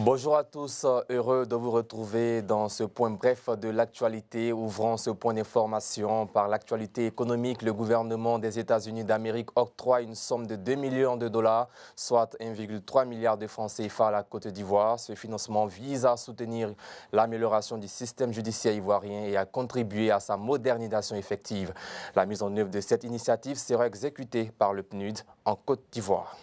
Bonjour à tous, heureux de vous retrouver dans ce point bref de l'actualité. Ouvrant ce point d'information par l'actualité économique, le gouvernement des États-Unis d'Amérique octroie une somme de 2 millions de dollars, soit 1,3 milliard de francs CFA à la Côte d'Ivoire. Ce financement vise à soutenir l'amélioration du système judiciaire ivoirien et à contribuer à sa modernisation effective. La mise en œuvre de cette initiative sera exécutée par le PNUD en Côte d'Ivoire.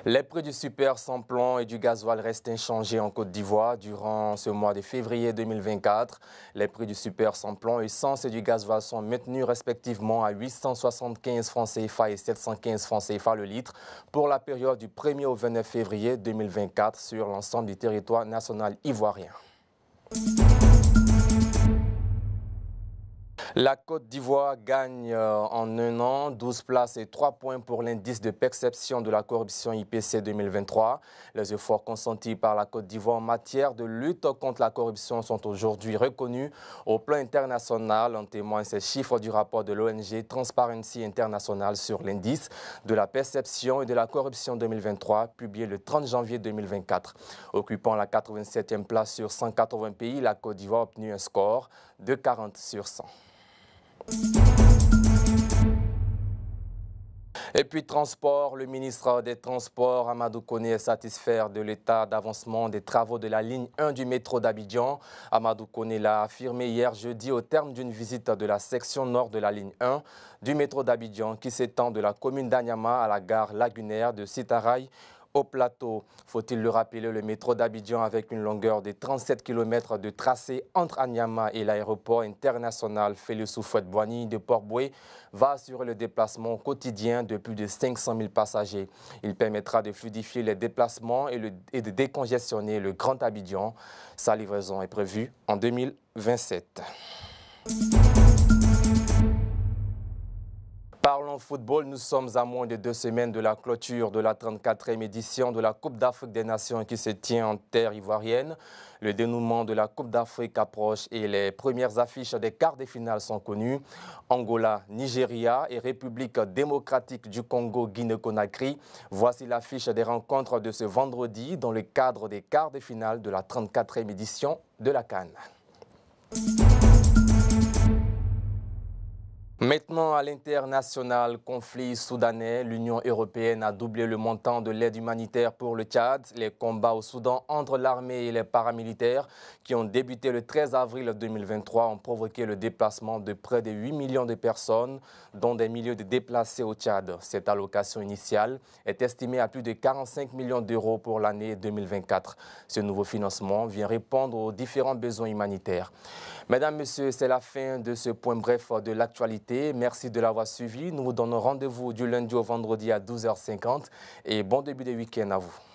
Les prix du super sans plomb et du gasoil restent inchangés en Côte d'Ivoire durant ce mois de février 2024. Les prix du super sans plomb, essence et du gasoil sont maintenus respectivement à 875 francs CFA et 715 francs CFA le litre pour la période du 1er au 29 février 2024 sur l'ensemble du territoire national ivoirien. La Côte d'Ivoire gagne en un an 12 places et 3 points pour l'indice de perception de la corruption IPC 2023. Les efforts consentis par la Côte d'Ivoire en matière de lutte contre la corruption sont aujourd'hui reconnus au plan international. En témoignent ces chiffres du rapport de l'ONG Transparency International sur l'indice de la perception et de la corruption 2023, publié le 30 janvier 2024. Occupant la 87e place sur 180 pays, la Côte d'Ivoire a obtenu un score de 40 sur 100. Et puis transport, le ministre des Transports, Amadou Koné, est satisfait de l'état d'avancement des travaux de la ligne 1 du métro d'Abidjan. Amadou Koné l'a affirmé hier jeudi au terme d'une visite de la section nord de la ligne 1 du métro d'Abidjan qui s'étend de la commune d'Anyama à la gare lagunaire de Sitaraï au plateau. Faut-il le rappeler, le métro d'Abidjan, avec une longueur de 37 km de tracé entre Anyama et l'aéroport international Félix Houphouët-Boigny de Port-Bouët, va assurer le déplacement quotidien de plus de 500 000 passagers. Il permettra de fluidifier les déplacements et de décongestionner le Grand Abidjan. Sa livraison est prévue en 2027. Parlons football, nous sommes à moins de 2 semaines de la clôture de la 34e édition de la Coupe d'Afrique des Nations qui se tient en terre ivoirienne. Le dénouement de la Coupe d'Afrique approche et les premières affiches des quarts de finale sont connues. Angola, Nigeria et République démocratique du Congo, Guinée-Conakry. Voici l'affiche des rencontres de ce vendredi dans le cadre des quarts de finale de la 34e édition de la CAN. Maintenant, à l'international, conflit soudanais, l'Union européenne a doublé le montant de l'aide humanitaire pour le Tchad. Les combats au Soudan entre l'armée et les paramilitaires qui ont débuté le 13 avril 2023 ont provoqué le déplacement de près de 8 millions de personnes, dont des milliers de déplacés au Tchad. Cette allocation initiale est estimée à plus de 45 millions d'euros pour l'année 2024. Ce nouveau financement vient répondre aux différents besoins humanitaires. Mesdames, Messieurs, c'est la fin de ce point bref de l'actualité. Merci de l'avoir suivi. Nous vous donnons rendez-vous du lundi au vendredi à 12h50 et bon début de week-end à vous.